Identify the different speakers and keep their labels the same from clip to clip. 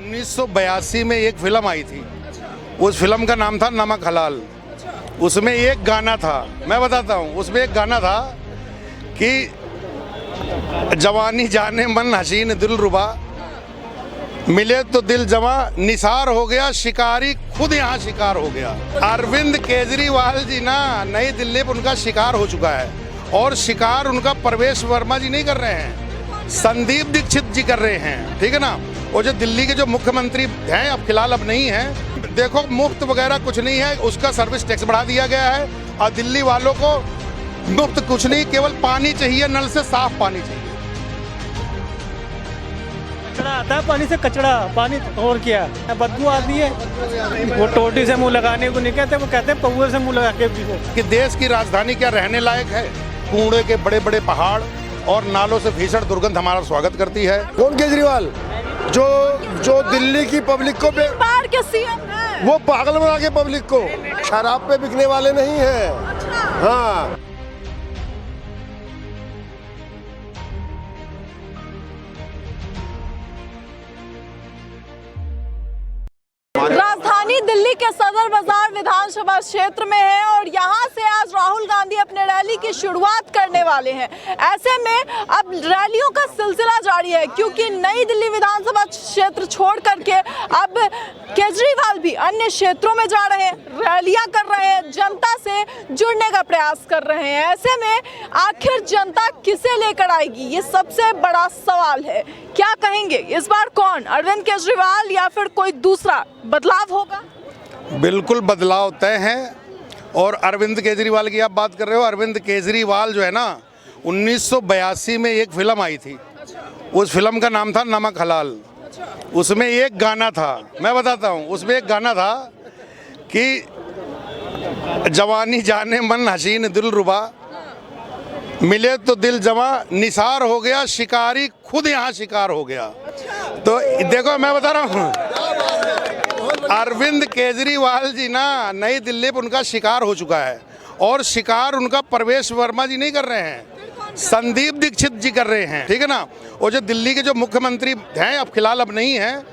Speaker 1: 1982 में एक फिल्म आई थी। उस फिल्म का नाम था नमक हलाल। उसमें एक गाना था, मैं बताता हूँ, उसमें एक गाना था कि जवानी जाने मन हसीन दिल रुबा, मिले तो दिल जवा, निसार हो गया शिकारी खुद यहाँ शिकार हो गया। अरविंद केजरीवाल जी ना नई दिल्ली पर उनका शिकार हो चुका है, और शिकार उनका प्रवेश वर्मा जी नहीं कर रहे हैं, संदीप दीक्षित जी कर रहे हैं, ठीक है ना। और जो दिल्ली के जो मुख्यमंत्री हैं, अब फिलहाल अब नहीं हैं, देखो मुफ्त वगैरह कुछ नहीं है, उसका सर्विस टैक्स बढ़ा दिया गया है, और दिल्ली वालों को मुफ्त कुछ नहीं, केवल पानी चाहिए, नल से साफ पानी चाहिए।
Speaker 2: कचड़ा आता है पानी से, कचड़ा पानी और क्या, बदबू आती है। वो टोटी से मुंह लगाने को नहीं कहते, वो कहते हैं पौवे से मुंह लगा के पीओ।
Speaker 1: कि देश की राजधानी क्या रहने लायक है? कूड़े के बड़े बड़े पहाड़ और नालों से भीषण दुर्गंध हमारा स्वागत करती है।
Speaker 3: कौन? केजरीवाल, जो दिल्ली की पब्लिक को
Speaker 4: बाहर के सीएम है,
Speaker 3: वो पागल बना के पब्लिक को, शराब पे बिकने वाले नहीं है। हाँ,
Speaker 4: राजधानी दिल्ली के सदर बाजार विधानसभा क्षेत्र में है, और यहाँ से आज राहुल गांधी अपने रैली की शुरुआत करने वाले हैं। ऐसे में अब रैलियों का सिलसिला जारी है, क्योंकि नई दिल्ली विधानसभा क्षेत्र छोड़ करके अब केजरीवाल भी अन्य क्षेत्रों में जा रहे हैं, रैलियां कर रहे हैं, जनता से जुड़ने का प्रयास कर रहे हैं। ऐसे में आखिर जनता किसे लेकर आएगी, ये सबसे बड़ा सवाल है। क्या कहेंगे इस बार, कौन, अरविंद केजरीवाल या फिर कोई दूसरा बदलाव होगा?
Speaker 1: बिल्कुल बदलाव तय है। और अरविंद केजरीवाल की आप बात कर रहे हो, अरविंद केजरीवाल जो है ना, 1982 में एक फिल्म आई थी। उस फिल्म का नाम था नमक हलाल। उसमें एक गाना था, मैं बताता हूँ, उसमें एक गाना था कि जवानी जाने मन हसीन दिल रुबा, मिले तो दिल जवा, निसार हो गया शिकारी खुद यहाँ शिकार हो गया। तो देखो मैं बता रहा हूँ, अरविंद केजरीवाल जी ना नई दिल्ली पर उनका शिकार हो चुका है, और शिकार उनका प्रवेश वर्मा जी नहीं कर रहे हैं, संदीप दीक्षित जी कर रहे हैं, ठीक है ना। और जो दिल्ली के जो मुख्यमंत्री हैं, अब फिलहाल अब नहीं हैं,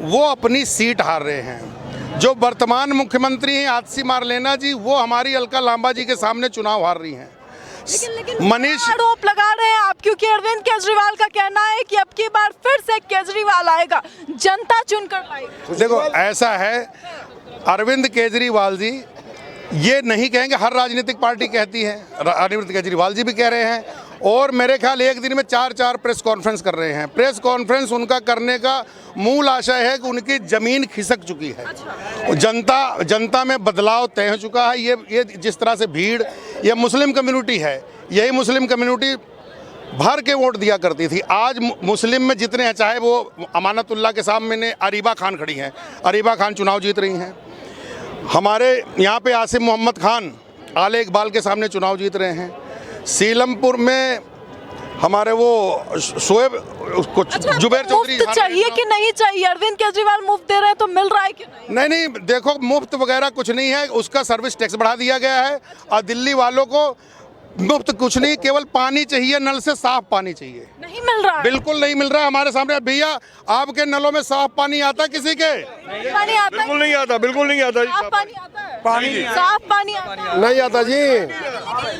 Speaker 1: वो अपनी सीट हार रहे हैं। जो वर्तमान मुख्यमंत्री हैं आतिशी मारलेना जी, वो हमारी अलका लांबा जी के सामने चुनाव हार रही हैं।
Speaker 4: लेकिन
Speaker 1: मनीष
Speaker 4: आरोप लगा रहे हैं आप, क्योंकि अरविंद केजरीवाल का कहना है कि अब की बार फिर से केजरीवाल आएगा, जनता चुनकर पाएगी।
Speaker 1: देखो ऐसा है, अरविंद केजरीवाल जी ये नहीं कहेंगे, हर राजनीतिक पार्टी कहती है, अरविंद केजरीवाल जी भी कह रहे हैं, और मेरे ख्याल एक दिन में 4 प्रेस कॉन्फ्रेंस कर रहे हैं। प्रेस कॉन्फ्रेंस उनका करने का मूल आशय है कि उनकी ज़मीन खिसक चुकी है, जनता में बदलाव तय हो चुका है। ये जिस तरह से भीड़, ये मुस्लिम कम्युनिटी है, यही मुस्लिम कम्युनिटी भर के वोट दिया करती थी। आज मुस्लिम में जितने हैं, चाहे वो अमानतुल्लाह के सामने अरीबा खान खड़ी हैं, अरीबा खान चुनाव जीत रही हैं, हमारे यहाँ पे आसिम मोहम्मद खान आले इकबाल के सामने चुनाव जीत रहे हैं, सीलमपुर में हमारे वो शोएब जुबैर चौधरी।
Speaker 4: मुफ्त चाहिए कि नहीं चाहिए? अरविंद केजरीवाल मुफ्त दे रहे हैं तो मिल रहा है कि नहीं?
Speaker 1: नहीं, देखो मुफ्त वगैरह कुछ नहीं है, उसका सर्विस टैक्स बढ़ा दिया गया है, और दिल्ली वालों को मुफ्त कुछ नहीं, केवल पानी चाहिए, नल से साफ पानी चाहिए।
Speaker 4: नहीं मिल रहा है?
Speaker 1: बिल्कुल नहीं मिल रहा है हमारे सामने। भैया आपके नलों में साफ पानी आता है किसी के?
Speaker 4: पानी आता है?
Speaker 3: बिल्कुल नहीं आता, बिल्कुल नहीं आता।
Speaker 4: साफ पानी आता है?
Speaker 3: पानी
Speaker 4: साफ पानी आता है?
Speaker 3: नहीं आता जी।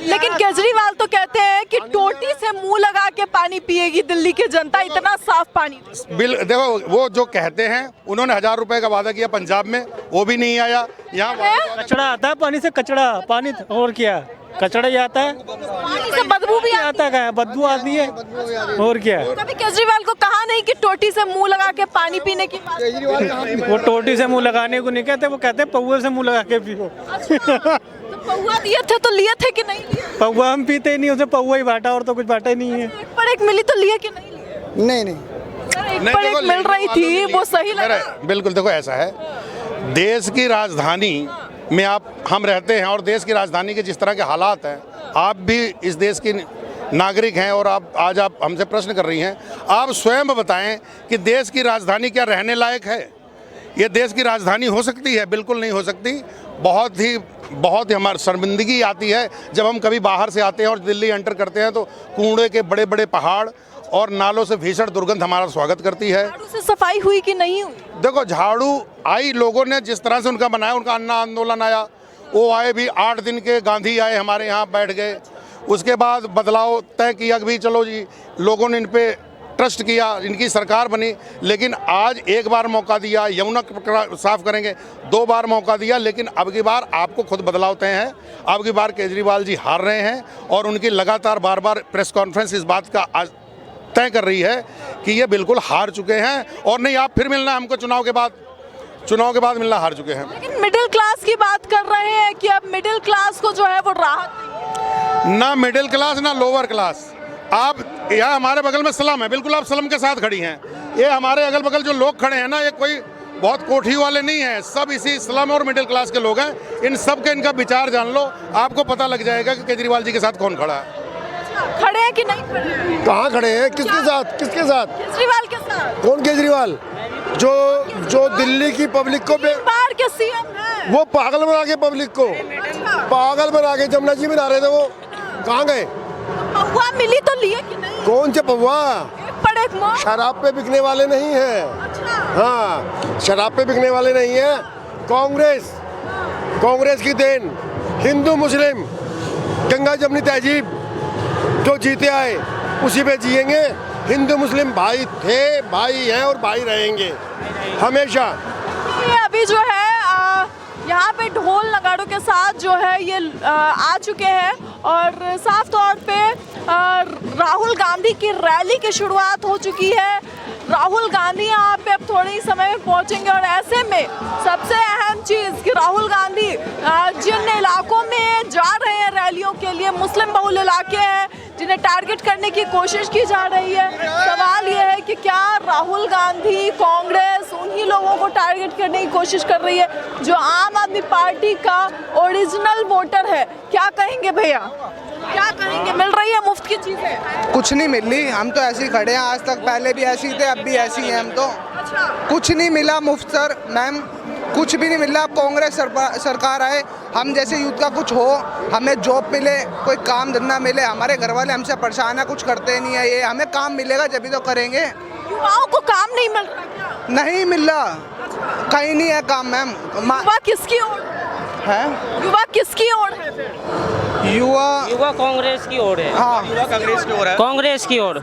Speaker 4: लेकिन केजरीवाल तो कहते हैं कि टोटी से मुंह लगा के पानी पिएगी दिल्ली की जनता, इतना साफ पानी।
Speaker 1: देखो वो जो कहते हैं, उन्होंने 1000 रुपए का वादा किया पंजाब में, वो भी नहीं आया। यहाँ
Speaker 2: कचड़ा आता है पानी से, कचड़ा पानी और क्या, कचड़ा ही आता है,
Speaker 4: पानी से बदबू भी
Speaker 2: आता है, बदबू आती है और क्या।
Speaker 4: कभी केजरीवाल को कहा नहीं कि टोटी से मुंह लगा के पानी पीने की बात?
Speaker 2: वो टोटी से मुंह लगाने को नहीं कहते, वो कहते हैं पौवे से मुंह लगा के पियो।
Speaker 4: तो पौवा दिए थे तो लिए थे कि नहीं लिए?
Speaker 2: पौवा हम पीते ही नहीं, उसे पौवा ही बांटा, और तो कुछ बांटा ही नहीं है।
Speaker 4: एक पर एक मिली तो लिए कि नहीं लिए?
Speaker 3: नहीं
Speaker 4: एक पर एक मिल रही थी, वो सही लगा?
Speaker 1: बिल्कुल, देखो ऐसा है, देश की राजधानी में हम रहते हैं, और देश की राजधानी के जिस तरह के हालात हैं, आप भी इस देश की नागरिक हैं, और आज आप हमसे प्रश्न कर रही हैं, आप स्वयं बताएं कि देश की राजधानी क्या रहने लायक है? ये देश की राजधानी हो सकती है? बिल्कुल नहीं हो सकती। बहुत ही बहुत ही हमारी शर्मिंदगी आती है जब हम कभी बाहर से आते हैं और दिल्ली एंटर करते हैं तो कूड़े के बड़े बड़े पहाड़ और नालों से भीषण दुर्गंध हमारा स्वागत करती है।
Speaker 4: झाड़ू से सफाई हुई कि नहीं हुई?
Speaker 1: देखो, झाड़ू आई, लोगों ने जिस तरह से उनका बनाया, उनका अन्ना आंदोलन आया, वो आए भी 8 दिन के, गांधी आए हमारे यहाँ बैठ गए। उसके बाद बदलाव तय किया कि भी चलो जी, लोगों ने इन पे ट्रस्ट किया, इनकी सरकार बनी। लेकिन आज एक बार मौका दिया, यमुना साफ करेंगे, 2 बार मौका दिया, लेकिन अब की बार आपको खुद बदलाव तय है। अब की बार केजरीवाल जी हार रहे हैं और उनकी लगातार बार बार प्रेस कॉन्फ्रेंस इस बात का आज तय कर रही है कि ये बिल्कुल हार चुके हैं और नहीं, आप फिर मिलना है हमको चुनाव के बाद मिलना, हार चुके हैं।
Speaker 4: लेकिन मिडिल क्लास की बात कर रहे हैं कि अब मिडिल क्लास को जो है वो राहत
Speaker 1: ना मिडिल क्लास ना लोअर क्लास। आप यहाँ हमारे बगल में स्लम है, बिल्कुल आप स्लम के साथ खड़ी हैं। ये हमारे अगल बगल जो लोग खड़े हैं ना, ये कोई बहुत कोठी वाले नहीं हैं, सब इसी स्लम और मिडिल क्लास के लोग हैं। इन सब के इनका विचार जान लो, आपको पता लग जाएगा कि केजरीवाल जी के साथ कौन खड़ा है।
Speaker 4: खड़े हैं कि नहीं खड़े हैं?
Speaker 3: कहाँ खड़े हैं? किसके साथ? किसके साथ?
Speaker 4: केजरीवाल के साथ।
Speaker 3: कौन केजरीवाल? जो दिल्ली की पब्लिक को
Speaker 4: बाहर के सीएम हैं।
Speaker 3: वो पागल बना के पब्लिक को पागल बना के जमुना जी में नहा रहे थे, वो कहाँ गए?
Speaker 4: पौवा मिली तो लिए कि नहीं?
Speaker 3: कौन से पौवा?
Speaker 4: पड़े मौत।
Speaker 3: शराब पे बिकने वाले नहीं हैं।
Speaker 4: अच्छा।
Speaker 3: हाँ, शराब पे बिकने वाले नहीं हैं। कांग्रेस की देन, हिंदू मुस्लिम गंगा जमनी तहजीब जो जीते आए उसी पे जिएंगे। हिंदू मुस्लिम भाई थे, भाई हैं और भाई रहेंगे हमेशा।
Speaker 4: ये अभी जो है यहाँ पे ढोल नगाड़ों के साथ जो है ये आ चुके हैं और साफ तौर पे राहुल गांधी की रैली की शुरुआत हो चुकी है। राहुल गांधी यहाँ पे अब थोड़े ही समय में पहुँचेंगे और ऐसे में सबसे अहम चीज़ कि राहुल गांधी जिन इलाकों में जा रहे हैं रैलियों के लिए, मुस्लिम बहुल इलाके हैं जिन्हें टारगेट करने की कोशिश की जा रही है। सवाल ये है कि क्या राहुल गांधी, कांग्रेस उन्हीं लोगों को टारगेट करने की कोशिश कर रही है जो आम आदमी पार्टी का ओरिजिनल वोटर है? क्या कहेंगे भैया, क्या कहेंगे? मिल रही है मुफ्त की चीजें?
Speaker 5: कुछ नहीं मिल रही, हम तो ऐसे ही खड़े हैं। आज तक पहले भी ऐसे ही थे, अब भी ऐसे ही हैं हम तो।
Speaker 4: अच्छा।
Speaker 5: कुछ नहीं मिला मुफ्त सर, मैम, कुछ भी नहीं मिल रहा। अब कांग्रेस सरकार आए, हम जैसे यूथ का कुछ हो, हमें जॉब मिले, कोई काम धंधा मिले। हमारे घर वाले हमसे परेशान है, कुछ करते नहीं है। ये हमें काम मिलेगा जब भी तो करेंगे।
Speaker 4: युवाओं को काम नहीं मिल रहा क्या?
Speaker 5: नहीं मिल रहा, कहीं नहीं है काम मैम।
Speaker 4: युवा किसकी ओर
Speaker 5: है?
Speaker 4: युवा किसकी ओर है फिर?
Speaker 6: युवा कांग्रेस की ओर है।
Speaker 5: हाँ, युवा कांग्रेस की ओर है।
Speaker 6: कांग्रेस की ओर,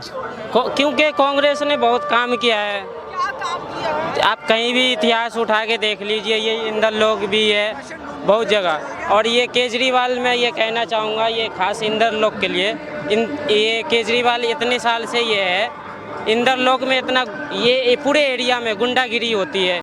Speaker 6: क्योंकि कांग्रेस ने बहुत काम किया है।
Speaker 4: क्या काम किया है?
Speaker 6: आप कहीं भी इतिहास उठा के देख लीजिए, ये इंदर लोग भी है बहुत जगह। और ये केजरीवाल, मैं ये कहना चाहूँगा, ये खास इंदर लोग के लिए, ये केजरीवाल इतने साल से ये है, इंदर लोग में इतना ये पूरे एरिया में गुंडागिरी होती है।